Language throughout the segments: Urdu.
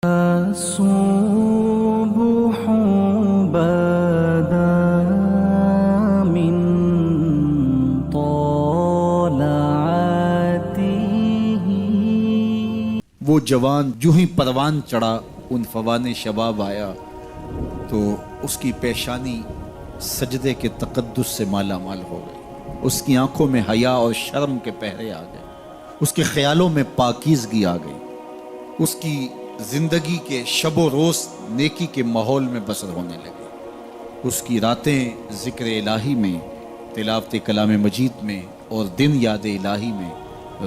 الصبح بدا من طلعته. وہ جوان جو ہی پروان چڑھا ان فوان شباب آیا تو اس کی پیشانی سجدے کے تقدس سے مالا مال ہو گئی، اس کی آنکھوں میں حیا اور شرم کے پہرے آ گئے، اس کے خیالوں میں پاکیزگی آ گئی، اس کی زندگی کے شب و روز نیکی کے ماحول میں بسر ہونے لگے، اس کی راتیں ذکر الہی میں، تلاوت کلام مجید میں اور دن یاد الہی میں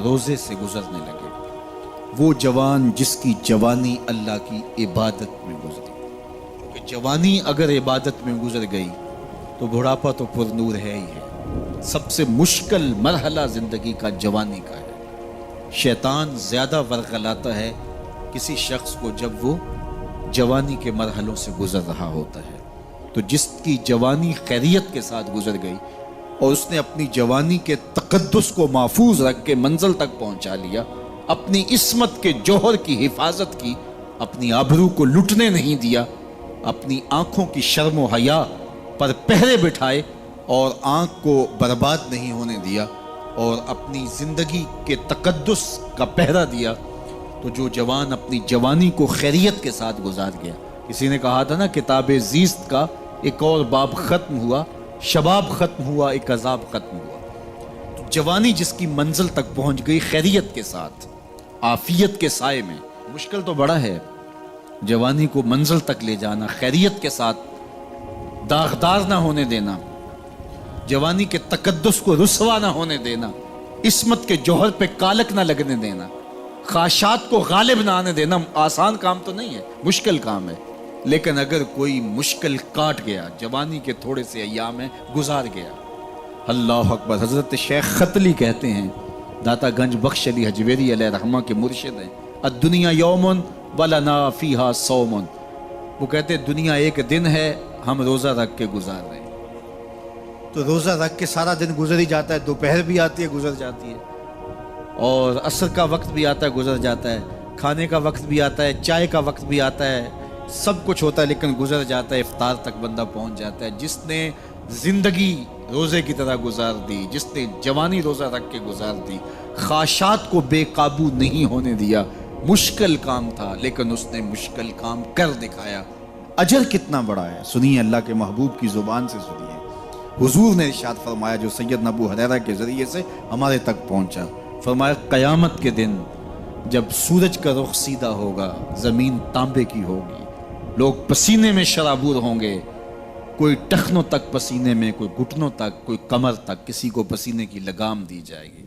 روزے سے گزرنے لگے۔ وہ جوان جس کی جوانی اللہ کی عبادت میں گزری، کہ جوانی اگر عبادت میں گزر گئی تو بڑھاپا تو پر نور ہے ہی ہے۔ سب سے مشکل مرحلہ زندگی کا جوانی کا ہے۔ شیطان زیادہ ورغلاتا ہے کسی شخص کو جب وہ جوانی کے مرحلوں سے گزر رہا ہوتا ہے۔ تو جس کی جوانی خیریت کے ساتھ گزر گئی اور اس نے اپنی جوانی کے تقدس کو محفوظ رکھ کے منزل تک پہنچا لیا، اپنی عصمت کے جوہر کی حفاظت کی، اپنی آبرو کو لٹنے نہیں دیا، اپنی آنکھوں کی شرم و حیا پر پہرے بٹھائے اور آنکھ کو برباد نہیں ہونے دیا اور اپنی زندگی کے تقدس کا پہرا دیا، تو جو جوان اپنی جوانی کو خیریت کے ساتھ گزار گیا۔ کسی نے کہا تھا نا، کتاب زیست کا ایک اور باب ختم ہوا، شباب ختم ہوا، ایک عذاب ختم ہوا۔ تو جوانی جس کی منزل تک پہنچ گئی خیریت کے ساتھ، عافیت کے سائے میں۔ مشکل تو بڑا ہے جوانی کو منزل تک لے جانا، خیریت کے ساتھ، داغدار نہ ہونے دینا، جوانی کے تقدس کو رسوا نہ ہونے دینا، عصمت کے جوہر پہ کالک نہ لگنے دینا، خواہشات کو غالب نہ آنے دینا۔ آسان کام تو نہیں ہے، مشکل کام ہے، لیکن اگر کوئی مشکل کاٹ گیا، جوانی کے تھوڑے سے ایام میں گزار گیا، اللہ اکبر۔ حضرت شیخ ختلی کہتے ہیں، داتا گنج بخش علی حجویری علیہ رحمہ کے مرشد ہیں، الدنیا یومن ولنا فیہا صومن۔ وہ کہتے ہیں دنیا ایک دن ہے، ہم روزہ رکھ کے گزار رہے ہیں۔ تو روزہ رکھ کے سارا دن گزر ہی جاتا ہے، دوپہر بھی آتی ہے گزر جاتی ہے، اور عصر کا وقت بھی آتا ہے گزر جاتا ہے، کھانے کا وقت بھی آتا ہے، چائے کا وقت بھی آتا ہے، سب کچھ ہوتا ہے لیکن گزر جاتا ہے، افطار تک بندہ پہنچ جاتا ہے۔ جس نے زندگی روزے کی طرح گزار دی، جس نے جوانی روزہ رکھ کے گزار دی، خواہشات کو بے قابو نہیں ہونے دیا، مشکل کام تھا لیکن اس نے مشکل کام کر دکھایا۔ اجر کتنا بڑا ہے، سنیے اللہ کے محبوب کی زبان سے سنیے۔ حضور نے ارشاد فرمایا جو سیدنا ابو ہریرہ کے ذریعے سے ہمارے تک پہنچا، فرمایا قیامت کے دن جب سورج کا رخ سیدھا ہوگا، زمین تانبے کی ہوگی، لوگ پسینے میں شرابور ہوں گے، کوئی ٹخنوں تک پسینے میں، کوئی گھٹنوں تک، کوئی کمر تک، کسی کو پسینے کی لگام دی جائے گی،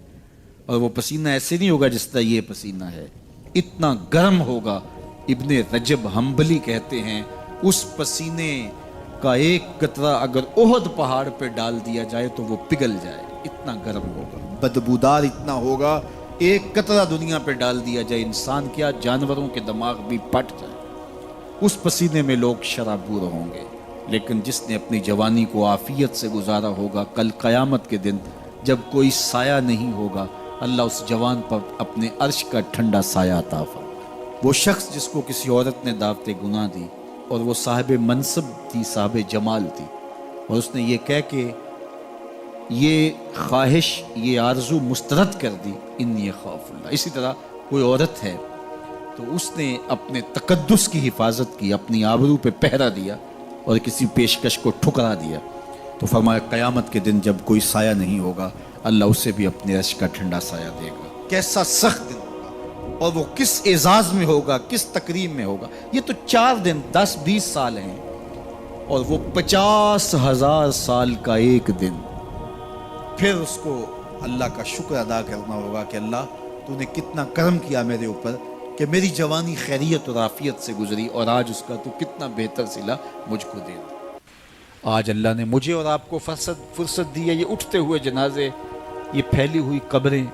اور وہ پسینہ ایسے نہیں ہوگا جس طرح یہ پسینہ ہے، اتنا گرم ہوگا۔ ابن رجب حنبلی کہتے ہیں اس پسینے کا ایک قطرہ اگر احد پہاڑ پہ ڈال دیا جائے تو وہ پگھل جائے، اتنا گرم ہوگا، بدبودار اتنا ہوگا، ایک قطرہ دنیا پہ ڈال دیا جائے، انسان کیا جانوروں کے دماغ بھی پھٹ جائے، اس پسینے میں لوگ شرابور ہوں گے۔ لیکن جس نے اپنی جوانی کو عافیت سے گزارا ہوگا، کل قیامت کے دن جب کوئی سایہ نہیں ہوگا، اللہ اس جوان پر اپنے عرش کا ٹھنڈا سایہ عطا فرمائے۔ وہ شخص جس کو کسی عورت نے دعوت گناہ دی اور وہ صاحب منصب تھی، صاحب جمال تھی، اور اس نے یہ کہہ کے یہ خواہش، یہ آرزو مسترد کر دی، انی خاف اللہ۔ اسی طرح کوئی عورت ہے تو اس نے اپنے تقدس کی حفاظت کی، اپنی آبرو پہ پہرا دیا اور کسی پیشکش کو ٹھکرا دیا، تو فرمایا قیامت کے دن جب کوئی سایہ نہیں ہوگا، اللہ اسے بھی اپنے عرش کا ٹھنڈا سایہ دے گا۔ کیسا سخت دن ہوگا، اور وہ کس اعزاز میں ہوگا، کس تکریم میں ہوگا۔ یہ تو 4 دن 10-20 سال ہیں، اور وہ 50,000 سال کا ایک دن۔ پھر اس کو اللہ کا شکر ادا کرنا ہوگا کہ اللہ تو نے کتنا کرم کیا میرے اوپر کہ میری جوانی خیریت اور عافیت سے گزری، اور آج اس کا تو کتنا بہتر صلہ مجھ کو دے دیا۔ آج اللہ نے مجھے اور آپ کو فرصت دی ہے، یہ اٹھتے ہوئے جنازے، یہ پھیلی ہوئی قبریں،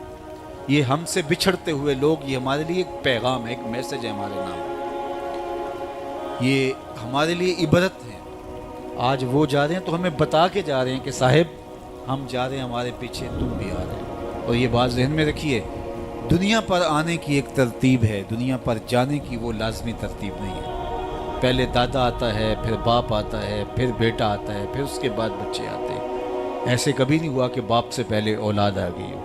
یہ ہم سے بچھڑتے ہوئے لوگ، یہ ہمارے لیے ایک پیغام ہے، ایک میسج ہے ہمارے نام، یہ ہمارے لیے عبرت ہے۔ آج وہ جا رہے ہیں تو ہمیں بتا کے جا رہے ہیں کہ صاحب ہم جا رہے ہیں، ہمارے پیچھے تم بھی آ رہے ہیں۔ اور یہ بات ذہن میں رکھیے، دنیا پر آنے کی ایک ترتیب ہے، دنیا پر جانے کی وہ لازمی ترتیب نہیں ہے۔ پہلے دادا آتا ہے، پھر باپ آتا ہے، پھر بیٹا آتا ہے، پھر اس کے بعد بچے آتے ہیں۔ ایسے کبھی نہیں ہوا کہ باپ سے پہلے اولاد آ گئی ہو۔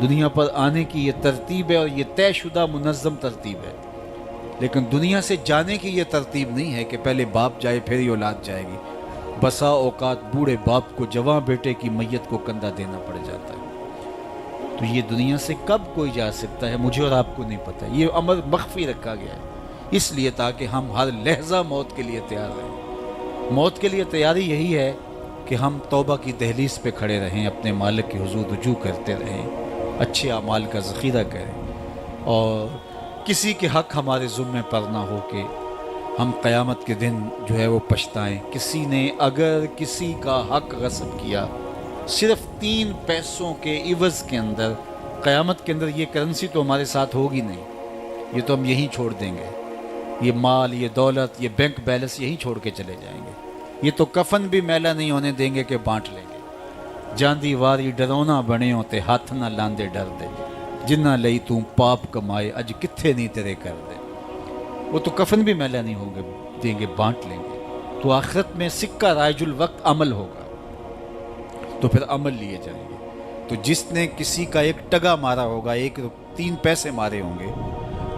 دنیا پر آنے کی یہ ترتیب ہے اور یہ طے شدہ منظم ترتیب ہے، لیکن دنیا سے جانے کی یہ ترتیب نہیں ہے کہ پہلے باپ جائے پھر ہی اولاد جائے گی۔ بسا اوقات بوڑھے باپ کو جوان بیٹے کی میت کو کندھا دینا پڑ جاتا ہے۔ تو یہ دنیا سے کب کوئی جا سکتا ہے مجھے اور آپ کو نہیں پتہ۔ یہ امر مخفی رکھا گیا ہے اس لیے تاکہ ہم ہر لحظہ موت کے لیے تیار رہیں۔ موت کے لیے تیاری یہی ہے کہ ہم توبہ کی دہلیز پہ کھڑے رہیں، اپنے مالک کے حضور رجوع کرتے رہیں، اچھے اعمال کا ذخیرہ کریں، اور کسی کے حق ہمارے ذمے پر نہ ہو کہ ہم قیامت کے دن جو ہے وہ پچھتائیں۔ کسی نے اگر کسی کا حق غصب کیا صرف 3 پیسوں کے عوض کے اندر، قیامت کے اندر یہ کرنسی تو ہمارے ساتھ ہوگی نہیں، یہ تو ہم یہیں چھوڑ دیں گے، یہ مال، یہ دولت، یہ بینک بیلنس یہیں چھوڑ کے چلے جائیں گے۔ یہ تو کفن بھی میلا نہیں ہونے دیں گے کہ بانٹ لیں گے۔ جاندی واری ڈرونا بنے ہوتے ہاتھ نہ لاندے ڈر دے، جنہ لئی تو پاپ کمائے اج کتھے نہیں تیرے کر دے۔ وہ تو کفن بھی میلا نہیں ہوں گے دیں گے، بانٹ لیں گے۔ تو آخرت میں سکہ رائج الوقت عمل ہوگا، تو پھر عمل لیے جائیں گے۔ تو جس نے کسی کا ایک ٹگا مارا ہوگا، 3 پیسے مارے ہوں گے،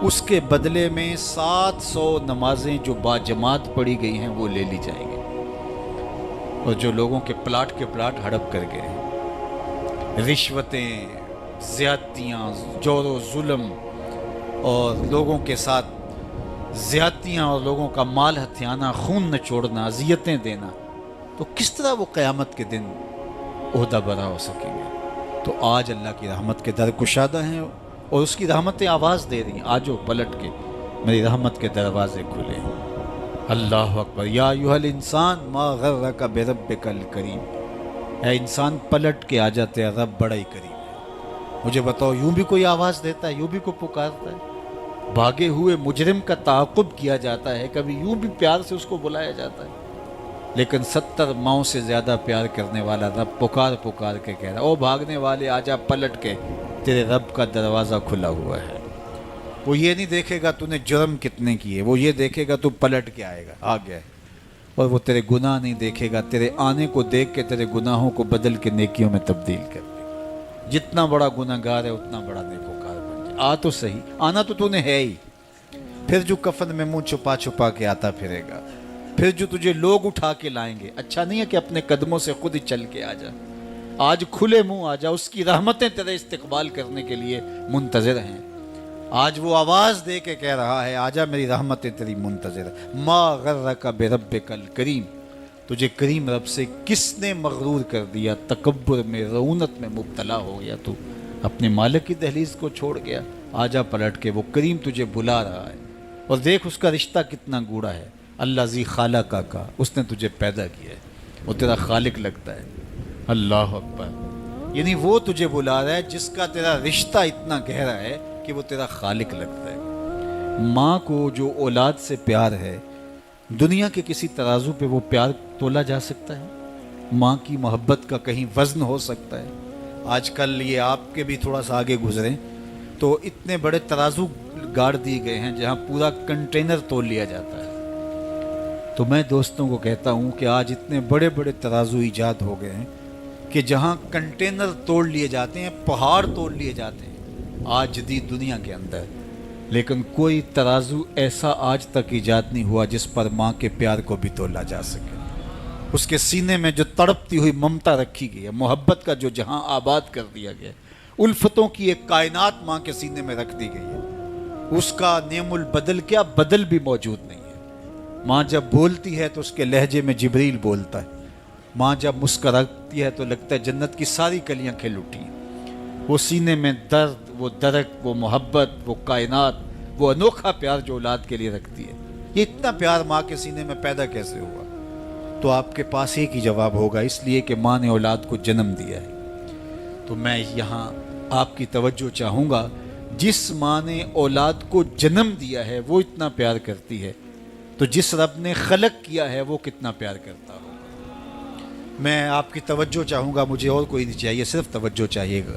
اس کے بدلے میں 700 نمازیں جو باجماعت پڑھی گئی ہیں وہ لے لی جائیں گے، اور جو لوگوں کے پلاٹ ہڑپ کر گئے ہیں، رشوتیں، زیادتیاں، جور و ظلم اور لوگوں کے ساتھ زیادتیاں اور لوگوں کا مال ہتھیانا، خون نچوڑنا، اذیتیں دینا، تو کس طرح وہ قیامت کے دن عہدہ برا ہو سکیں گے؟ تو آج اللہ کی رحمت کے در کشادہ ہیں اور اس کی رحمتیں آواز دے رہی ہیں، آجو پلٹ کے میری رحمت کے دروازے کھلے ہیں۔ اللہ اکبر۔ یا ایھا الانسان ما غرک بربک الکریم، اے انسان پلٹ کے آ جاتے ہیں، رب بڑا ہی کریم ہے۔ مجھے بتاؤ، یوں بھی کوئی آواز دیتا ہے؟ یوں بھی کوئی پکارتا ہے؟ بھاگے ہوئے مجرم کا تعاقب کیا جاتا ہے، کبھی یوں بھی پیار سے اس کو بلایا جاتا ہے؟ لیکن 70 ماؤں سے زیادہ پیار کرنے والا رب پکار کے کہہ رہا ہے، او بھاگنے والے آجا پلٹ کے، تیرے رب کا دروازہ کھلا ہوا ہے۔ وہ یہ نہیں دیکھے گا تو نے جرم کتنے کیے، وہ یہ دیکھے گا تو پلٹ کے آئے گا، آ گیا ہے۔ اور وہ تیرے گناہ نہیں دیکھے گا، تیرے آنے کو دیکھ کے تیرے گناہوں کو بدل کے نیکیوں میں تبدیل کر دے گا۔ جتنا بڑا گناہ گار ہے اتنا بڑا نیکوکار بن جائے۔ آ تو صحیح، آنا تو نے ہے ہی، پھر جو کفن میں منہ چھپا کے آتا پھرے گا، پھر جو تجھے لوگ اٹھا کے لائیں گے۔ اچھا نہیں ہے کہ اپنے قدموں سے خود ہی چل کے آ جا، آج کھلے منہ آ جا، اس کی رحمتیں تیرے استقبال کرنے کے لیے منتظر ہیں۔ آج وہ آواز دے کے کہہ رہا ہے، آجا میری رحمتیں تیری منتظر ہیں۔ ما غرک بربک الکریم، تجھے کریم رب سے کس نے مغرور کر دیا؟ تکبر میں، رعونت میں مبتلا ہو گیا، تو اپنے مالک کی دہلیز کو چھوڑ گیا۔ آجا پلٹ کے، وہ کریم تجھے بلا رہا ہے، اور دیکھ اس کا رشتہ کتنا گوڑا ہے۔ اللہ ذی خالق کا، اس نے تجھے پیدا کیا ہے، وہ تیرا خالق لگتا ہے۔ اللہ اکبر۔ یعنی وہ تجھے بلا رہا ہے جس کا تیرا رشتہ اتنا گہرا ہے کہ وہ تیرا خالق لگتا ہے۔ ماں کو جو اولاد سے پیار ہے، دنیا کے کسی ترازو پہ وہ پیار تولا جا سکتا ہے؟ ماں کی محبت کا کہیں وزن ہو سکتا ہے؟ آج کل یہ آپ کے بھی تھوڑا سا آگے گزریں تو اتنے بڑے ترازو گاڑ دیے گئے ہیں جہاں پورا کنٹینر تول لیا جاتا ہے۔ تو میں دوستوں کو کہتا ہوں کہ آج اتنے بڑے بڑے ترازو ایجاد ہو گئے ہیں کہ جہاں کنٹینر توڑ لیے جاتے ہیں، پہاڑ توڑ لیے جاتے ہیں آج جدید دنیا کے اندر، لیکن کوئی ترازو ایسا آج تک ایجاد نہیں ہوا جس پر ماں کے پیار کو بھی تولا جا سکے۔ اس کے سینے میں جو تڑپتی ہوئی ممتا رکھی گئی ہے، محبت کا جو جہاں آباد کر دیا گیا ہے، الفتوں کی ایک کائنات ماں کے سینے میں رکھ دی گئی ہے، اس کا نعم البدل کیا بدل بھی موجود نہیں ہے۔ ماں جب بولتی ہے تو اس کے لہجے میں جبریل بولتا ہے، ماں جب مسکراتی ہے تو لگتا ہے جنت کی ساری کلیاں کھل اٹھی ہیں۔ وہ سینے میں درد، وہ درک، وہ محبت، وہ کائنات، وہ انوکھا پیار جو اولاد کے لیے رکھتی ہے، یہ اتنا پیار ماں کے سینے میں پیدا کیسے ہوا؟ تو آپ کے پاس ایک ہی جواب ہوگا، اس لیے کہ ماں نے اولاد کو جنم دیا ہے۔ تو میں یہاں آپ کی توجہ چاہوں گا، جس ماں نے اولاد کو جنم دیا ہے وہ اتنا پیار کرتی ہے، تو جس رب نے خلق کیا ہے وہ کتنا پیار کرتا ہوگا۔ میں آپ کی توجہ چاہوں گا، مجھے اور کوئی نہیں چاہیے، صرف توجہ چاہیے گا،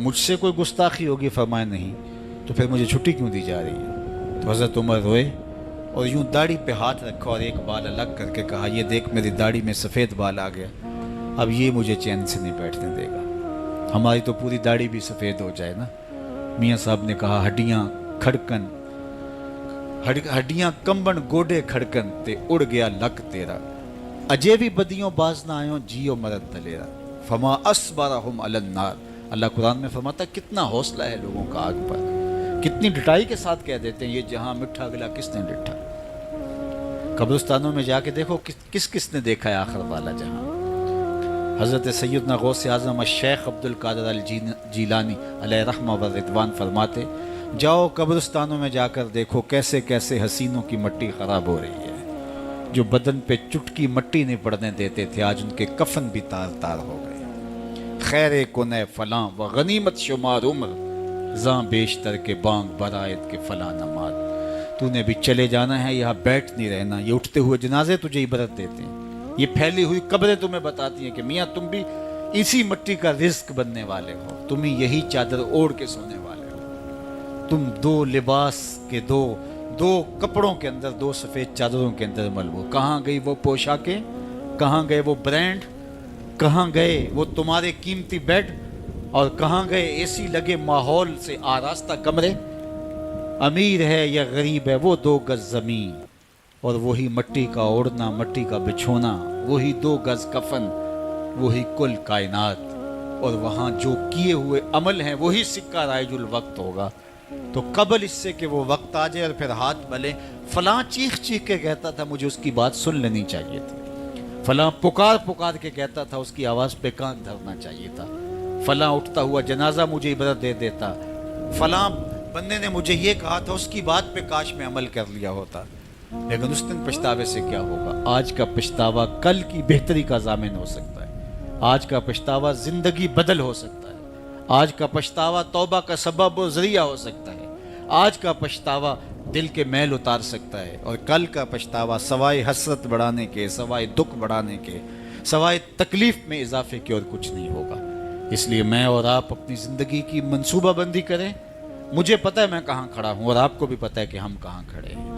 مجھ سے کوئی گستاخی ہوگی؟ فرمایا نہیں. تو پھر مجھے چھٹی کیوں دی جا رہی ہے؟ تو حضرت عمر روئے اور یوں داڑھی پہ ہاتھ رکھا اور ایک بال الگ کر کے کہا یہ دیکھ میری داڑھی میں سفید بال آ گیا، اب یہ مجھے چین سے نہیں بیٹھنے دے گا. ہماری تو پوری داڑھی بھی سفید ہو جائے نا. میاں صاحب نے کہا ہڈیاں کھڑکن، ہڈیاں کمبن گوڈے کھڑکن تے اڑ گیا لک تیرا، اجے بھی بدیوں باز نہ آئیں جیو مرد دلیرا، فما اصبرہم علی النار. اللہ قرآن میں فرماتا ہے کتنا حوصلہ ہے لوگوں کا آگ پر، کتنی ڈٹائی کے ساتھ کہہ دیتے ہیں یہ جہاں مٹھا گلا کس نے ڈٹھا. قبرستانوں میں جا کے دیکھو کس نے دیکھا ہے آخر والا جہاں. حضرت سیدنا غوث اعظم الشیخ عبد القادر الجیلانی علیہ رحمہ و رضوان فرماتے جاؤ قبرستانوں میں جا کر دیکھو کیسے کیسے حسینوں کی مٹی خراب ہو رہی ہے. جو بدن پہ چٹکی مٹی نہیں پڑنے دیتے تھے آج ان کے کفن بھی تار تار ہو گئے. خیر کنے فلاں و غنیمت شمار عمر زاں بیشتر کے بانگ برائت کے فلاں نماز. تو نے بھی چلے جانا ہے، یہاں بیٹھ نہیں رہنا. یہ اٹھتے ہوئے جنازے تجھے عبرت دیتے ہیں، یہ پھیلی ہوئی قبریں تمہیں بتاتی ہیں کہ میاں تم بھی اسی مٹی کا رزق بننے والے ہو، تم ہی یہی چادر اوڑھ کے سونے والے ہو. تم دو لباس کے دو کپڑوں کے اندر، دو سفید چادروں کے اندر ملبوس. کہاں گئی وہ پوشاکیں، کہاں گئے وہ برانڈ، کہاں گئے وہ تمہارے قیمتی بیڈ، اور کہاں گئے اے سی لگے ماحول سے آراستہ کمرے. امیر ہے یا غریب ہے وہ 2 گز زمین اور وہی مٹی کا اوڑھنا، مٹی کا بچھونا، وہی 2 گز کفن، وہی کل کائنات. اور وہاں جو کیے ہوئے عمل ہیں وہی سکہ رائج الوقت ہوگا. تو قبل اس سے کہ وہ وقت آ جائے اور پھر ہاتھ ملے، فلاں چیخ کے کہتا تھا مجھے اس کی بات سن لینی چاہیے تھی، فلاں پکار کے کہتا تھا اس کی آواز پہ کان دھرنا چاہیے تھا، فلاں اٹھتا ہوا جنازہ مجھے عبرت دے دیتا، فلاں بندے نے مجھے یہ کہا تھا اس کی بات پہ کاش میں عمل کر لیا ہوتا. لیکن اس دن پچھتاوے سے کیا ہوگا؟ آج کا پچھتاوا کل کی بہتری کا ضامن ہو سکتا ہے، آج کا پچھتاوا زندگی بدل ہو سکتا ہے، آج کا پچھتاوا توبہ کا سبب و ذریعہ ہو سکتا ہے، آج کا پچھتاوا دل کے میل اتار سکتا ہے، اور کل کا پچھتاوا سوائے حسرت بڑھانے کے، سوائے دکھ بڑھانے کے، سوائے تکلیف میں اضافے کے اور کچھ نہیں ہوگا. اس لیے میں اور آپ اپنی زندگی کی منصوبہ بندی کریں. مجھے پتہ ہے میں کہاں کھڑا ہوں اور آپ کو بھی پتہ ہے کہ ہم کہاں کھڑے ہیں.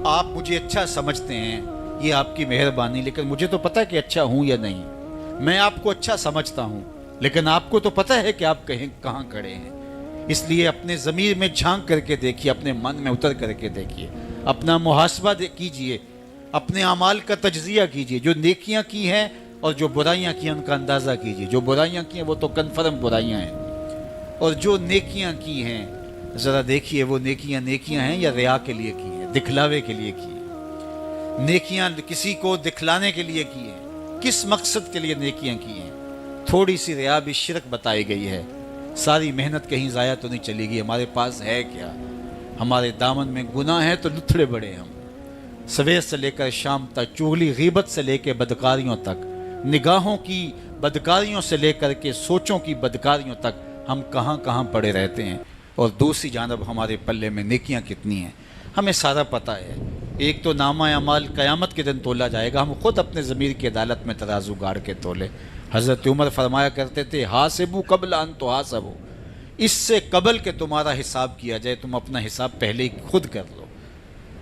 آپ مجھے اچھا سمجھتے ہیں، یہ آپ کی مہربانی، لیکن مجھے تو پتہ ہے کہ اچھا ہوں یا نہیں. میں آپ کو اچھا سمجھتا ہوں لیکن آپ کو تو پتہ ہے کہ آپ کہاں کھڑے ہیں. اس لیے اپنے ضمیر میں جھانک کر کے دیکھیے، اپنے من میں اتر کر کے دیکھیے، اپنا محاسبہ کیجئے، اپنے اعمال کا تجزیہ کیجئے. جو نیکیاں کی ہیں اور جو برائیاں کی ہیں ان کا اندازہ کیجئے. جو برائیاں کی ہیں وہ تو کنفرم برائیاں ہیں، اور جو نیکیاں کی ہیں ذرا دیکھیے وہ نیکیاں ہیں یا ریا کے لیے کی ہیں، دکھلاوے کے لیے کی ہیں. نیکیاں کسی کو دکھلانے کے لیے کی ہیں، کس مقصد کے لیے نیکیاں کی ہیں. تھوڑی سی ریا بھی شرک بتائی گئی ہے. ساری محنت کہیں ضائع تو نہیں چلی گئی. ہمارے پاس ہے کیا؟ ہمارے دامن میں گناہ ہے تو لتھڑے بڑے ہم. سویر سے لے کر شام تک، چغلی غیبت سے لے کے بدکاریوں تک، نگاہوں کی بدکاریوں سے لے کر کے سوچوں کی بدکاریوں تک ہم کہاں پڑے رہتے ہیں. اور دوسری جانب ہمارے پلے میں نیکیاں کتنی ہیں ہمیں سارا پتہ ہے. ایک تو نامہ اعمال قیامت کے دن تولا جائے گا، ہم خود اپنے ضمیر کی عدالت میں ترازو گاڑ کے تولے. حضرت عمر فرمایا کرتے تھے حاسبو قبل ان تحاسبو، اس سے قبل کہ تمہارا حساب کیا جائے تم اپنا حساب پہلے ہی خود کر لو.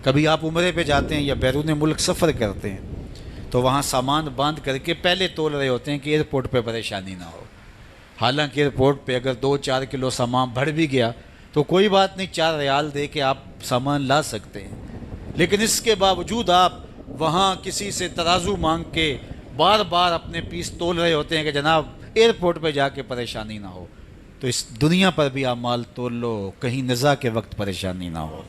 کبھی آپ عمرے پہ جاتے ہیں یا بیرون ملک سفر کرتے ہیں تو وہاں سامان باندھ کر کے پہلے تول رہے ہوتے ہیں کہ ایئرپورٹ پہ پریشانی نہ ہو. حالانکہ ایئرپورٹ پہ اگر 2-4 کلو سامان بڑھ بھی گیا تو کوئی بات نہیں، 4 ریال دے کے آپ سامان لا سکتے ہیں. لیکن اس کے باوجود آپ وہاں کسی سے ترازو مانگ کے بار بار اپنے پیس تول رہے ہوتے ہیں کہ جناب ایئرپورٹ پہ جا کے پریشانی نہ ہو. تو اس دنیا پر بھی اعمال تول لو، کہیں نزاع کے وقت پریشانی نہ ہو،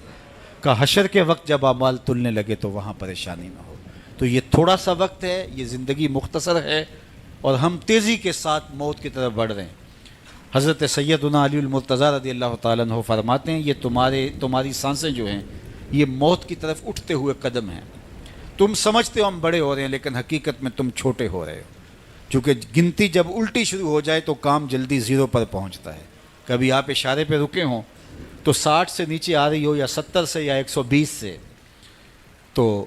کہ حشر کے وقت جب اعمال تلنے لگے تو وہاں پریشانی نہ ہو. تو یہ تھوڑا سا وقت ہے، یہ زندگی مختصر ہے اور ہم تیزی کے ساتھ موت کی طرف بڑھ رہے ہیں. حضرت سیدنا علی المرتضیٰ رضی اللہ تعالیٰ عنہ فرماتے ہیں یہ تمہاری سانسیں جو ہیں یہ موت کی طرف اٹھتے ہوئے قدم ہیں. تم سمجھتے ہو ہم بڑے ہو رہے ہیں لیکن حقیقت میں تم چھوٹے ہو رہے ہو. چونکہ گنتی جب الٹی شروع ہو جائے تو کام جلدی 0 پر پہنچتا ہے. کبھی آپ اشارے پہ رکے ہوں تو 60 سے نیچے آ رہی ہو یا 70 سے یا 120 سے تو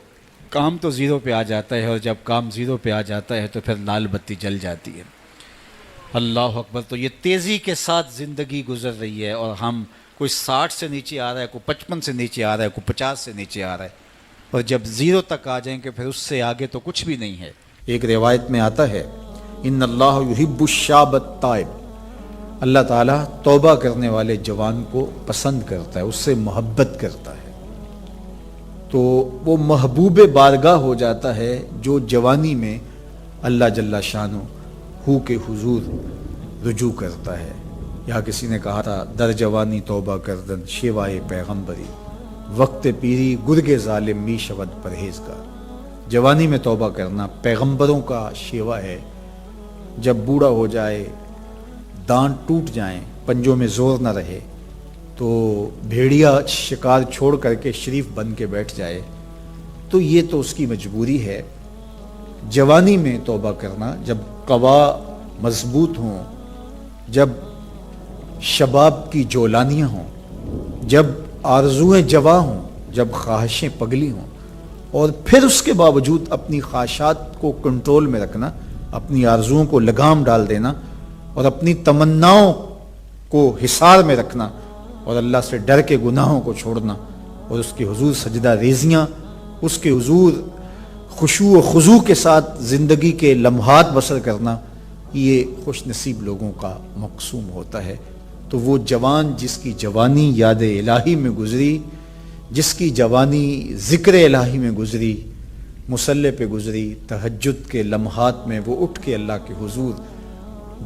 کام تو 0 پہ آ جاتا ہے، اور جب کام 0 پہ آ جاتا ہے تو پھر لال بتی جل جاتی ہے. اللہ اکبر. تو یہ تیزی کے ساتھ زندگی گزر رہی ہے اور ہم کوئی 60 سے نیچے آ رہا ہے, کوئی 55 سے نیچے آ رہا ہے, کوئی 50 سے نیچے آ رہا ہے, اور جب 0 تک آ جائیں گے پھر اس سے آگے تو کچھ بھی نہیں ہے. ایک روایت میں آتا ہے ان اللہ یحب الشاب التائب, اللہ تعالیٰ توبہ کرنے والے جوان کو پسند کرتا ہے, اس سے محبت کرتا ہے. تو وہ محبوب بارگاہ ہو جاتا ہے جو جوانی میں اللہ جل شانہ ہو کے حضور رجوع کرتا ہے. یا کسی نے کہا تھا در جوانی توبہ کردن شیوائے پیغمبری, وقت پیری گرگ ظالم می شود پرہیزگار. جوانی میں توبہ کرنا پیغمبروں کا شیوا ہے. جب بوڑھا ہو جائے, دانت ٹوٹ جائیں, پنجوں میں زور نہ رہے, تو بھیڑیا شکار چھوڑ کر کے شریف بن کے بیٹھ جائے, تو یہ تو اس کی مجبوری ہے. جوانی میں توبہ کرنا جب قوا مضبوط ہوں, جب شباب کی جولانیاں ہوں, جب آرزویں جواں ہوں, جب خواہشیں پگلی ہوں, اور پھر اس کے باوجود اپنی خواہشات کو کنٹرول میں رکھنا, اپنی آرزوؤں کو لگام ڈال دینا, اور اپنی تمناؤں کو حصار میں رکھنا, اور اللہ سے ڈر کے گناہوں کو چھوڑنا, اور اس کے حضور سجدہ ریزیاں, اس کے حضور خشوع و خضوع کے ساتھ زندگی کے لمحات بسر کرنا, یہ خوش نصیب لوگوں کا مقسوم ہوتا ہے. تو وہ جوان جس کی جوانی یاد الہی میں گزری, جس کی جوانی ذکر الہی میں گزری, مصلی پہ گزری, تہجد کے لمحات میں وہ اٹھ کے اللہ کے حضور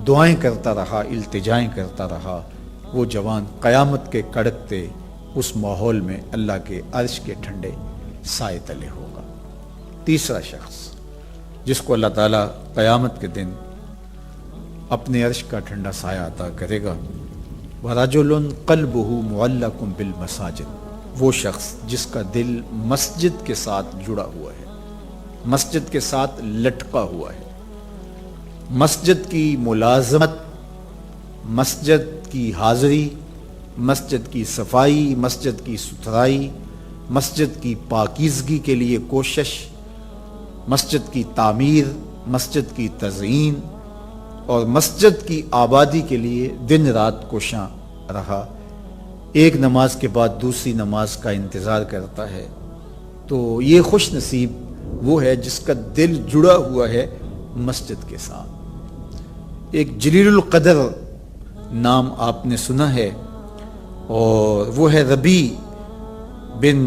دعائیں کرتا رہا, التجائیں کرتا رہا, وہ جوان قیامت کے کڑکتے اس ماحول میں اللہ کے عرش کے ٹھنڈے سائے تلے ہوگا. تیسرا شخص جس کو اللہ تعالیٰ قیامت کے دن اپنے عرش کا ٹھنڈا سایہ عطا کرے گا, وَرَجُلٌ قَلْبُهُ مُعَلَّقٌ بِالْمَسَاجِدِ, وہ شخص جس کا دل مسجد کے ساتھ جڑا ہوا ہے, مسجد کے ساتھ لٹکا ہوا ہے. مسجد کی ملازمت, مسجد کی حاضری, مسجد کی صفائی, مسجد کی ستھرائی, مسجد کی پاکیزگی کے لیے کوشش, مسجد کی تعمیر, مسجد کی تزئین اور مسجد کی آبادی کے لیے دن رات کوشاں رہا. ایک نماز کے بعد دوسری نماز کا انتظار کرتا ہے. تو یہ خوش نصیب وہ ہے جس کا دل جڑا ہوا ہے مسجد کے ساتھ. ایک جلیل القدر نام آپ نے سنا ہے, اور وہ ہے ربیع بن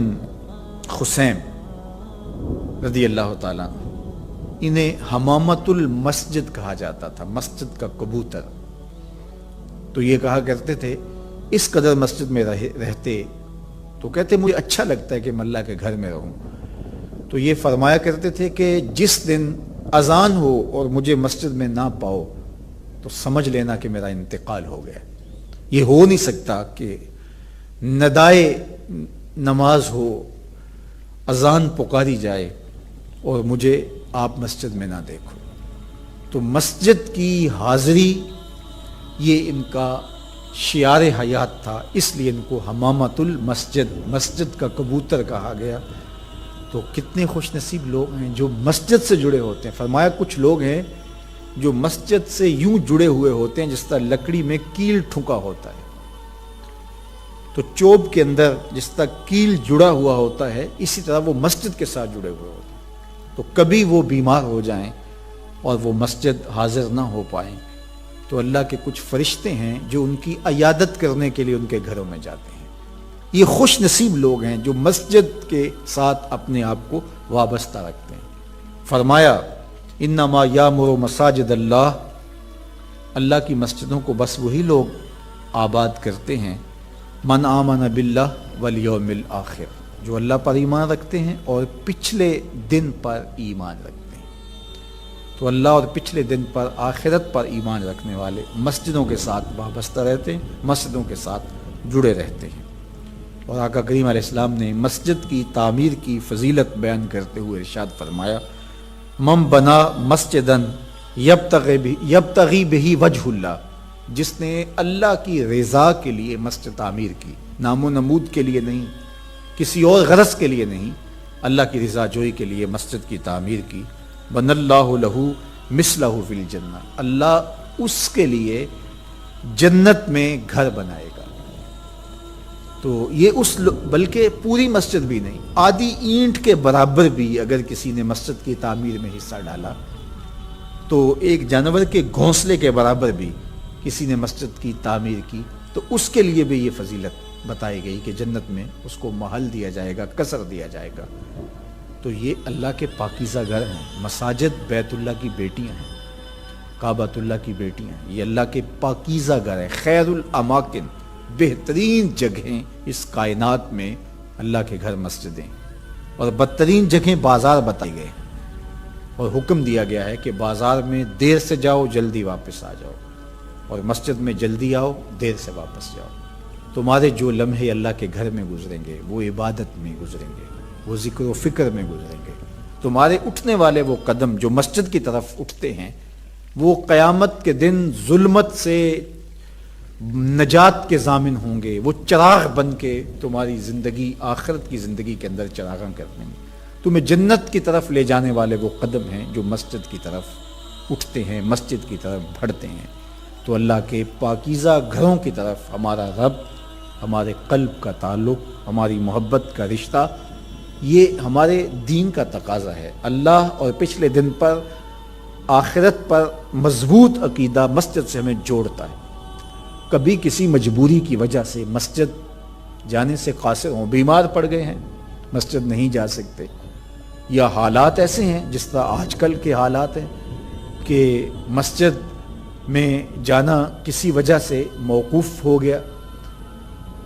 خثیم رضی اللہ تعالیٰ. انہیں حمامت المسجد کہا جاتا تھا, مسجد کا کبوتر. تو یہ کہا کرتے تھے اس قدر مسجد میں رہتے تو کہتے مجھے اچھا لگتا ہے کہ میں اللہ کے گھر میں رہوں. تو یہ فرمایا کرتے تھے کہ جس دن اذان ہو اور مجھے مسجد میں نہ پاؤ تو سمجھ لینا کہ میرا انتقال ہو گیا. یہ ہو نہیں سکتا کہ ندائے نماز ہو, اذان پکاری جائے اور مجھے آپ مسجد میں نہ دیکھو. تو مسجد کی حاضری یہ ان کا شعار حیات تھا, اس لیے ان کو حمامت المسجد, مسجد کا کبوتر کہا گیا. تو کتنے خوش نصیب لوگ ہیں جو مسجد سے جڑے ہوتے ہیں. فرمایا کچھ لوگ ہیں جو مسجد سے یوں جڑے ہوئے ہوتے ہیں جس طرح لکڑی میں کیل ٹھکا ہوتا ہے. تو چوب کے اندر جس طرح کیل جڑا ہوا ہوتا ہے اسی طرح وہ مسجد کے ساتھ جڑے ہوئے ہوتے ہیں. تو کبھی وہ بیمار ہو جائیں اور وہ مسجد حاضر نہ ہو پائیں تو اللہ کے کچھ فرشتے ہیں جو ان کی عیادت کرنے کے لیے ان کے گھروں میں جاتے ہیں. یہ خوش نصیب لوگ ہیں جو مسجد کے ساتھ اپنے آپ کو وابستہ رکھتے ہیں. فرمایا انما یامر مساجد اللہ, اللہ کی مسجدوں کو بس وہی لوگ آباد کرتے ہیں من آمن باللہ والیوم الآخر, جو اللہ پر ایمان رکھتے ہیں اور پچھلے دن پر ایمان رکھتے ہیں. تو اللہ اور پچھلے دن پر, آخرت پر ایمان رکھنے والے مسجدوں کے ساتھ وابستہ رہتے ہیں, مسجدوں کے ساتھ جڑے رہتے ہیں. اور آقا کریم علیہ السلام نے مسجد کی تعمیر کی فضیلت بیان کرتے ہوئے ارشاد فرمایا من بنا مسجدن یبتغی بہ وجہ اللہ, جس نے اللہ کی رضا کے لیے مسجد تعمیر کی, نام و نمود کے لیے نہیں, کسی اور غرض کے لیے نہیں, اللہ کی رضا جوئی کے لیے مسجد کی تعمیر کی, بن اللہ لہ مثلہ فی الجنہ, اللہ اس کے لیے جنت میں گھر بنائے گا. تو یہ بلکہ پوری مسجد بھی نہیں، آدھی اینٹ کے برابر بھی اگر کسی نے مسجد کی تعمیر میں حصہ ڈالا تو ایک جانور کے گھونسلے کے برابر بھی کسی نے مسجد کی تعمیر کی تو اس کے لیے بھی یہ فضیلت بتائی گئی کہ جنت میں اس کو محل دیا جائے گا، قصر دیا جائے گا. تو یہ اللہ کے پاکیزہ گھر ہیں. مساجد بیت اللہ کی بیٹیاں ہیں، کعبۃ اللہ کی بیٹیاں ہیں. یہ اللہ کے پاکیزہ گھر ہے، خیر الاماکن، بہترین جگہیں اس کائنات میں اللہ کے گھر مسجدیں، اور بدترین جگہیں بازار بتائی گئے اور حکم دیا گیا ہے کہ بازار میں دیر سے جاؤ جلدی واپس آ جاؤ، اور مسجد میں جلدی آؤ دیر سے واپس جاؤ. تمہارے جو لمحے اللہ کے گھر میں گزریں گے وہ عبادت میں گزریں گے، وہ ذکر و فکر میں گزریں گے. تمہارے اٹھنے والے وہ قدم جو مسجد کی طرف اٹھتے ہیں وہ قیامت کے دن ظلمت سے نجات کے ضامن ہوں گے، وہ چراغ بن کے تمہاری زندگی آخرت کی زندگی کے اندر چراغاں کر دیں گے. تمہیں جنت کی طرف لے جانے والے وہ قدم ہیں جو مسجد کی طرف اٹھتے ہیں، مسجد کی طرف بڑھتے ہیں. تو اللہ کے پاکیزہ گھروں کی طرف ہمارا رب، ہمارے قلب کا تعلق، ہماری محبت کا رشتہ، یہ ہمارے دین کا تقاضا ہے. اللہ اور پچھلے دن پر، آخرت پر مضبوط عقیدہ مسجد سے ہمیں جوڑتا ہے. کبھی کسی مجبوری کی وجہ سے مسجد جانے سے قاصر ہوں، بیمار پڑ گئے ہیں، مسجد نہیں جا سکتے، یا حالات ایسے ہیں جس طرح آج کل کے حالات ہیں کہ مسجد میں جانا کسی وجہ سے موقوف ہو گیا،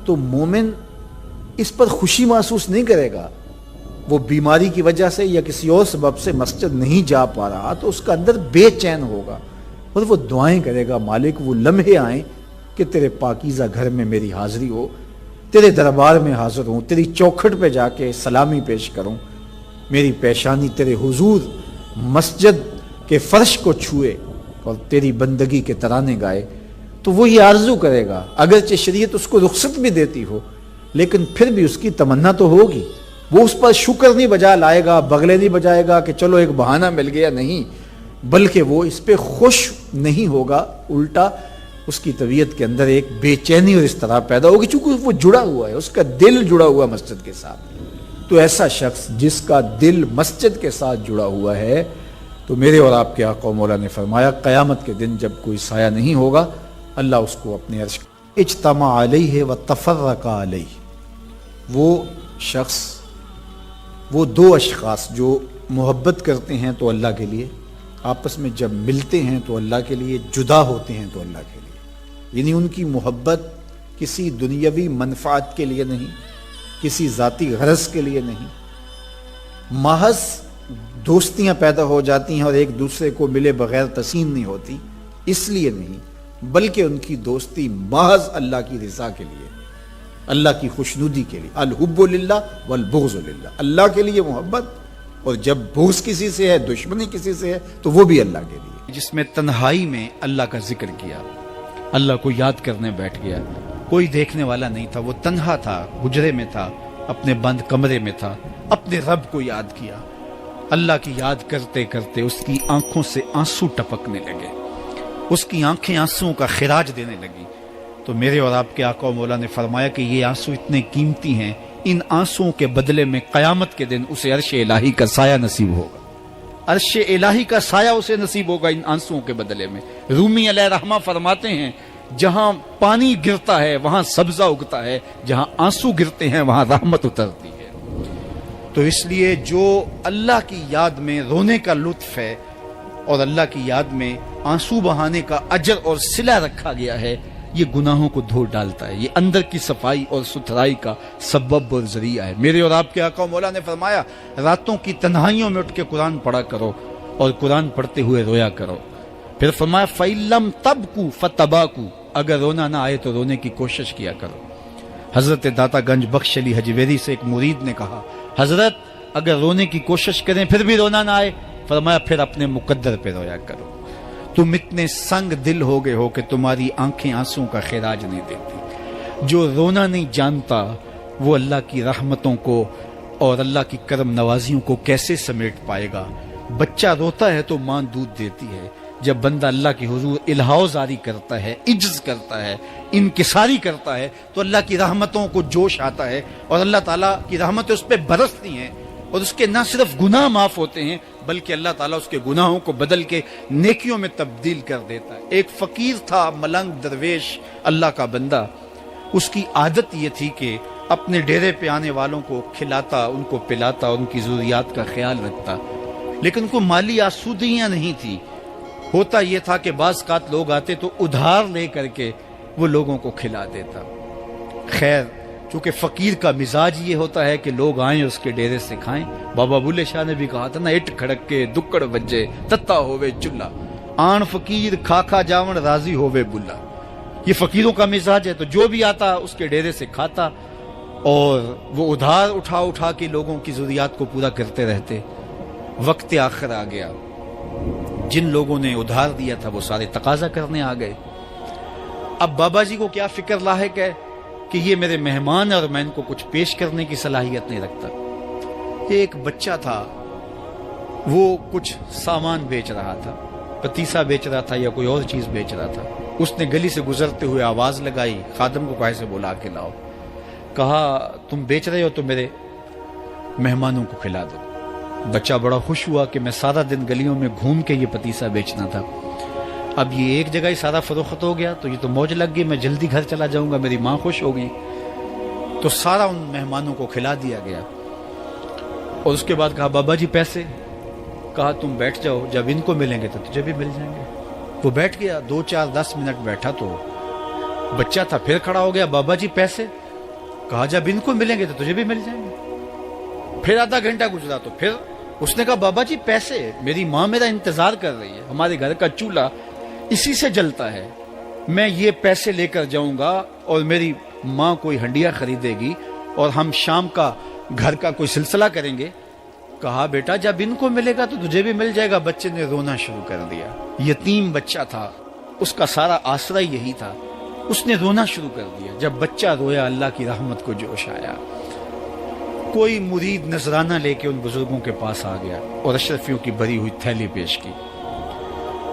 تو مومن اس پر خوشی محسوس نہیں کرے گا. وہ بیماری کی وجہ سے یا کسی اور سبب سے مسجد نہیں جا پا رہا تو اس کا اندر بے چین ہوگا اور وہ دعائیں کرے گا، مالک وہ لمحے آئیں کہ تیرے پاکیزہ گھر میں میری حاضری ہو، تیرے دربار میں حاضر ہوں، تیری چوکھٹ پہ جا کے سلامی پیش کروں، میری پیشانی تیرے حضور مسجد کے فرش کو چھوئے اور تیری بندگی کے ترانے گائے. تو وہ یہ آرزو کرے گا، اگرچہ شریعت اس کو رخصت بھی دیتی ہو لیکن پھر بھی اس کی تمنا تو ہوگی. وہ اس پر شکر نہیں بجا لائے گا، بغلے نہیں بجائے گا کہ چلو ایک بہانہ مل گیا، نہیں، بلکہ وہ اس پہ خوش نہیں ہوگا، الٹا اس کی طبیعت کے اندر ایک بے چینی اور اضطراب پیدا ہوگی، چونکہ وہ جڑا ہوا ہے، اس کا دل جڑا ہوا مسجد کے ساتھ. تو ایسا شخص جس کا دل مسجد کے ساتھ جڑا ہوا ہے، تو میرے اور آپ کے آقا و مولا نے فرمایا قیامت کے دن جب کوئی سایہ نہیں ہوگا، اللہ اس کو اپنے عرش اجتمع علیہ و تفرق علیہ. وہ شخص، وہ دو اشخاص جو محبت کرتے ہیں تو اللہ کے لیے، آپس میں جب ملتے ہیں تو اللہ کے لیے، جدا ہوتے ہیں تو اللہ کے لیے. یعنی ان کی محبت کسی دنیاوی منفعت کے لیے نہیں، کسی ذاتی غرض کے لیے نہیں، محض دوستیاں پیدا ہو جاتی ہیں اور ایک دوسرے کو ملے بغیر تسین نہیں ہوتی، اس لیے نہیں، بلکہ ان کی دوستی محض اللہ کی رضا کے لیے، اللہ کی خوشنودی کے لیے. الحب للہ والبغض للہ، اللہ کے لیے محبت، اور جب بغض کسی سے ہے، دشمنی کسی سے ہے، تو وہ بھی اللہ کے لیے. جس میں تنہائی میں اللہ کا ذکر کیا، اللہ کو یاد کرنے بیٹھ گیا، کوئی دیکھنے والا نہیں تھا، وہ تنہا تھا، حجرے میں تھا، اپنے بند کمرے میں تھا، اپنے رب کو یاد کیا. اللہ کی یاد کرتے کرتے اس کی آنکھوں سے آنسو ٹپکنے لگے، اس کی آنکھیں آنسوؤں کا خراج دینے لگی. تو میرے اور آپ کے آقا و مولا نے فرمایا کہ یہ آنسو اتنے قیمتی ہیں، ان آنسوؤں کے بدلے میں قیامت کے دن اسے عرش الہی کا سایہ نصیب ہوگا. عرش الہی کا سایہ اسے نصیب ہوگا ان آنسوؤں کے بدلے میں. رومی علیہ رحمہ فرماتے ہیں جہاں پانی گرتا ہے وہاں سبزہ اگتا ہے، جہاں آنسو گرتے ہیں وہاں رحمت اترتی ہے. تو اس لیے جو اللہ کی یاد میں رونے کا لطف ہے اور اللہ کی یاد میں آنسو بہانے کا اجر اور صلہ رکھا گیا ہے، یہ گناہوں کو دھو ڈالتا ہے، یہ اندر کی صفائی اور ستھرائی کا سبب اور ذریعہ ہے. میرے اور آپ کے آقا و مولا نے فرمایا راتوں کی تنہائیوں میں اٹھ کے قرآن پڑھا کرو اور قرآن پڑھتے ہوئے رویا کرو. پھر فرمایا فَإِلَّمْ تَبْكُوا فَتَبَاكُوا، اگر رونا نہ آئے تو رونے کی کوشش کیا کرو. حضرت داتا گنج بخش علی حجویری سے ایک مرید نے کہا حضرت اگر رونے کی کوشش کریں پھر بھی رونا نہ آئے، فرمایا پھر اپنے مقدر پہ رویا کرو. تم اتنے سنگ دل ہو گئے ہو کہ تمہاری آنکھیں آنسوں کا خراج نہیں دیتی. جو رونا نہیں جانتا وہ اللہ کی رحمتوں کو اور اللہ کی کرم نوازیوں کو کیسے سمیٹ پائے گا. بچہ روتا ہے تو ماں دودھ دیتی ہے، جب بندہ اللہ کی حضور الہاؤ زاری کرتا ہے، عجز کرتا ہے، انکساری کرتا ہے، تو اللہ کی رحمتوں کو جوش آتا ہے اور اللہ تعالیٰ کی رحمتیں اس پہ برستی ہیں، اور اس کے نہ صرف گناہ معاف ہوتے ہیں بلکہ اللہ تعالیٰ اس کے گناہوں کو بدل کے نیکیوں میں تبدیل کر دیتا ہے۔ ایک فقیر تھا، ملنگ درویش، اللہ کا بندہ، اس کی عادت یہ تھی کہ اپنے ڈیرے پہ آنے والوں کو کھلاتا، ان کو پلاتا، ان کی ضروریات کا خیال رکھتا، لیکن ان کو مالی آسودگیاں نہیں تھی۔ ہوتا یہ تھا کہ بعض اوقات لوگ آتے تو ادھار لے کر کے وہ لوگوں کو کھلا دیتا۔ خیر، چونکہ فقیر کا مزاج یہ ہوتا ہے کہ لوگ آئیں اس کے ڈیرے سے کھائیں۔ بابا بلے شاہ نے بھی کہا تھا نا، اٹ کھڑک کے دکڑ بجے تتا ہووے چلا، آن فقیر کھا کھا جاون راضی ہووے بلا۔ یہ فقیروں کا مزاج ہے، تو جو بھی آتا اس کے ڈیرے سے کھاتا اور وہ ادھار اٹھا اٹھا کے لوگوں کی ضروریات کو پورا کرتے رہتے۔ وقت آخر آ گیا، جن لوگوں نے ادھار دیا تھا وہ سارے تقاضا کرنے آ گئے۔ اب بابا جی کو کیا فکر لاحق ہے کہ یہ میرے مہمان ہیں اور میں ان کو کچھ پیش کرنے کی صلاحیت نہیں رکھتا۔ ایک بچہ تھا، وہ کچھ سامان بیچ رہا تھا، پتیسا بیچ رہا تھا یا کوئی اور چیز بیچ رہا تھا۔ اس نے گلی سے گزرتے ہوئے آواز لگائی، خادم کو کہے سے بلا کے لاؤ، کہا تم بیچ رہے ہو تو میرے مہمانوں کو کھلا دو۔ بچہ بڑا خوش ہوا کہ میں سارا دن گلیوں میں گھوم کے یہ پتیسا بیچنا تھا، اب یہ ایک جگہ ہی سارا فروخت ہو گیا تو یہ تو موج لگ گئی، میں جلدی گھر چلا جاؤں گا، میری ماں خوش ہو گئی۔ تو سارا ان مہمانوں کو کھلا دیا گیا، اور اس کے بعد کہا بابا جی پیسے؟ کہا تم بیٹھ جاؤ، جب ان کو ملیں گے تو تجھے بھی مل جائیں گے۔ وہ بیٹھ گیا، 2 4 10 منٹ بیٹھا تو بچہ تھا، پھر کھڑا ہو گیا، بابا جی پیسے؟ کہا جب ان کو ملیں گے تو تجھے بھی مل جائیں گے۔ پھر آدھا گھنٹہ گزرا تو پھر اس نے کہا بابا جی پیسے؟ میری ماں میرا انتظار کر رہی ہے، ہمارے گھر کا چولہا اسی سے جلتا ہے، میں یہ پیسے لے کر جاؤں گا اور میری ماں کوئی ہنڈیا خریدے گی اور ہم شام کا گھر کا کوئی سلسلہ کریں گے۔ کہا بیٹا جب ان کو ملے گا تو تجھے بھی مل جائے گا۔ بچے نے رونا شروع کر دیا، یتیم بچہ تھا، اس کا سارا آسرا یہی تھا، اس نے رونا شروع کر دیا۔ جب بچہ رویا اللہ کی رحمت کو جوش آیا، کوئی مرید نذرانہ لے کے ان بزرگوں کے پاس آ گیا اور اشرفیوں کی بھری ہوئی تھیلی پیش کی۔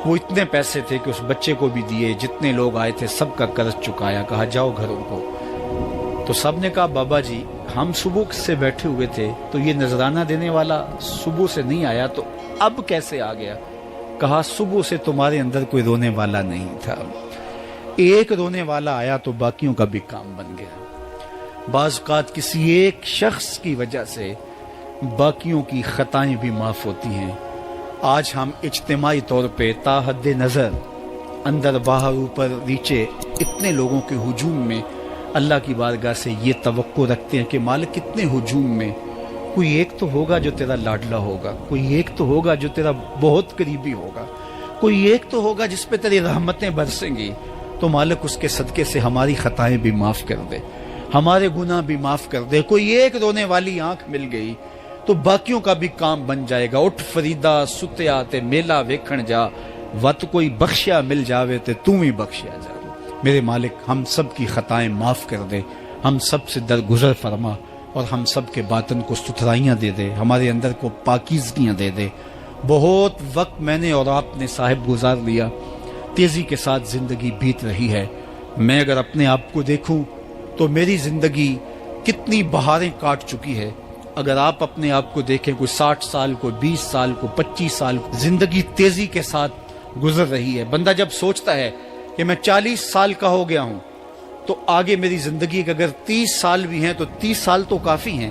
وہ اتنے پیسے تھے کہ اس بچے کو بھی دیے، جتنے لوگ آئے تھے سب کا قرض چکایا، کہا جاؤ گھروں کو۔ تو سب نے کہا بابا جی ہم صبح سے بیٹھے ہوئے تھے تو یہ نذرانہ دینے والا صبح سے نہیں آیا، تو اب کیسے آ گیا؟ کہا صبح سے تمہارے اندر کوئی رونے والا نہیں تھا، ایک رونے والا آیا تو باقیوں کا بھی کام بن گیا۔ بعض اوقات کسی ایک شخص کی وجہ سے باقیوں کی خطائیں بھی معاف ہوتی ہیں۔ آج ہم اجتماعی طور پہ تا حد نظر اندر باہر اوپر نیچے اتنے لوگوں کے ہجوم میں اللہ کی بارگاہ سے یہ توقع رکھتے ہیں کہ مالک کتنے ہجوم میں کوئی ایک تو ہوگا جو تیرا لاڈلا ہوگا، کوئی ایک تو ہوگا جو تیرا بہت قریبی ہوگا، کوئی ایک تو ہوگا جس پہ تیری رحمتیں برسیں گی۔ تو مالک اس کے صدقے سے ہماری خطائیں بھی معاف کر دے، ہمارے گناہ بھی معاف کر دے۔ کوئی ایک رونے والی آنکھ مل گئی تو باقیوں کا بھی کام بن جائے گا۔ اٹھ فریدا ستیا تے میلہ ویکھن جا، وت کوئی بخشیا مل جاوے تے توں ہی بخشیا جا۔ میرے مالک ہم سب کی خطائیں معاف کر دے، ہم سب سے درگزر فرما، اور ہم سب کے باطن کو ستھرائیاں دے دے، ہمارے اندر کو پاکیزگیاں دے دے۔ بہت وقت میں نے اور آپ نے صاحب گزار لیا، تیزی کے ساتھ زندگی بیت رہی ہے۔ میں اگر اپنے آپ کو دیکھوں تو میری زندگی کتنی بہاریں کاٹ چکی ہے۔ اگر آپ اپنے آپ کو دیکھیں، کوئی 60 سال، کوئی 20 سال، کوئی 25 سال، زندگی تیزی کے ساتھ گزر رہی ہے۔ بندہ جب سوچتا ہے کہ میں 40 سال کا ہو گیا ہوں تو آگے میری زندگی کے اگر 30 سال بھی ہیں تو 30 سال تو کافی ہیں،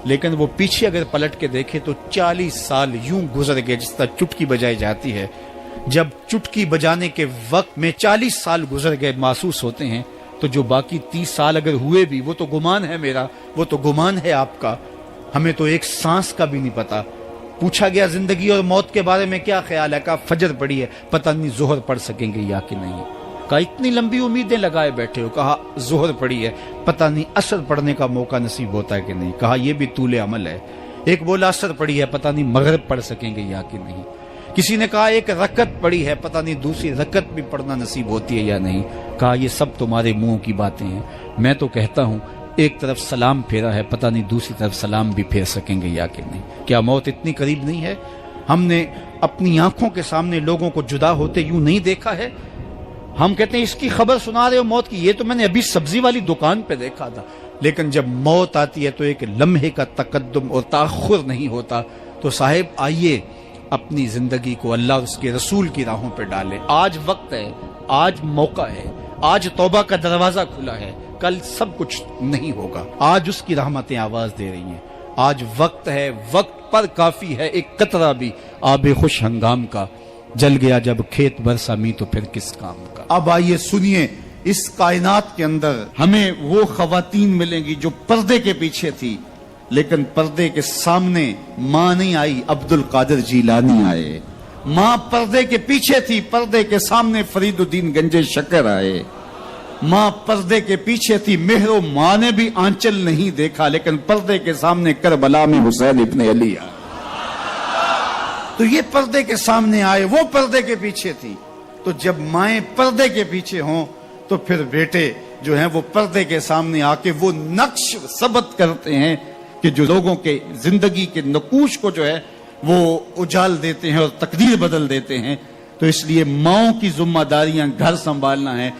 لیکن وہ پیچھے اگر پلٹ کے دیکھے تو 40 سال یوں گزر گئے جس طرح چٹکی بجائی جاتی ہے۔ جب چٹکی بجانے کے وقت میں 40 سال گزر گئے محسوس ہوتے ہیں، تو جو باقی 30 سال اگر ہوئے بھی، وہ تو گمان ہے میرا، وہ تو گمان ہے آپ کا، ہمیں تو ایک سانس کا بھی نہیں پتا۔ پوچھا گیا زندگی اور موت کے بارے میں کیا خیال ہے؟ کہا فجر پڑی ہے، پتہ نہیں ظہر پڑھ سکیں گے یا کہ نہیں۔ کہا اتنی لمبی امیدیں لگائے بیٹھے ہو، کہا ظہر پڑی ہے، پتہ نہیں عصر پڑھنے کا موقع نصیب ہوتا ہے کہ نہیں۔ کہا یہ بھی طول عمل ہے۔ ایک بولا عصر پڑی ہے، پتہ نہیں مغرب پڑھ سکیں گے یا کہ نہیں۔ کسی نے کہا ایک رکعت پڑی ہے، پتہ نہیں دوسری رکعت بھی پڑھنا نصیب ہوتی ہے یا نہیں۔ کہا یہ سب تمہارے منہوں کی باتیں ہیں، میں تو کہتا ہوں ایک طرف سلام پھیرا ہے، پتہ نہیں دوسری طرف سلام بھی پھیر سکیں گے یا کہ نہیں۔ کیا موت اتنی قریب نہیں ہے؟ ہم نے اپنی آنکھوں کے سامنے لوگوں کو جدا ہوتے یوں نہیں دیکھا ہے. ہم کہتے ہیں اس کی خبر سنا رہے ہو موت کی, یہ تو میں نے ابھی سبزی والی دکان پہ دیکھا تھا. لیکن جب موت آتی ہے تو ایک لمحے کا تقدم اور تاخر نہیں ہوتا. تو صاحب آئیے اپنی زندگی کو اللہ اور اس کے رسول کی راہوں پہ ڈالیں. آج وقت ہے, آج موقع ہے, آج توبہ کا دروازہ کھلا ہے. کل سب کچھ نہیں ہوگا. آج اس کی رحمتیں آواز دے رہی ہیں. آج وقت ہے, وقت پر کافی ہے ایک قطرہ بھی آب خوش ہنگام کا. جل گیا جب کھیت برسا می تو پھر کس کام کا. اب آئیے سنیے, اس کائنات کے اندر ہمیں وہ خواتین ملیں گی جو پردے کے پیچھے تھی, لیکن پردے کے سامنے ماں نہیں آئی, عبد القادر جیلانی آئے. ماں پردے کے پیچھے تھی, پردے کے سامنے فرید الدین گنج شکر آئے. ماں پردے کے پیچھے تھی, مہر و ماں نے بھی آنچل نہیں دیکھا, لیکن پردے کے سامنے کربلا میں حسین ابن علی آئے. تو یہ پردے کے سامنے آئے, وہ پردے کے پیچھے تھی. تو جب مائیں پردے کے پیچھے ہوں تو پھر بیٹے جو ہیں وہ پردے کے سامنے آ کے وہ نقش ثبت کرتے ہیں کہ جو لوگوں کے زندگی کے نقوش کو جو ہے وہ اجال دیتے ہیں اور تقدیر بدل دیتے ہیں. تو اس لیے ماؤں کی ذمہ داریاں گھر سنبھالنا ہے.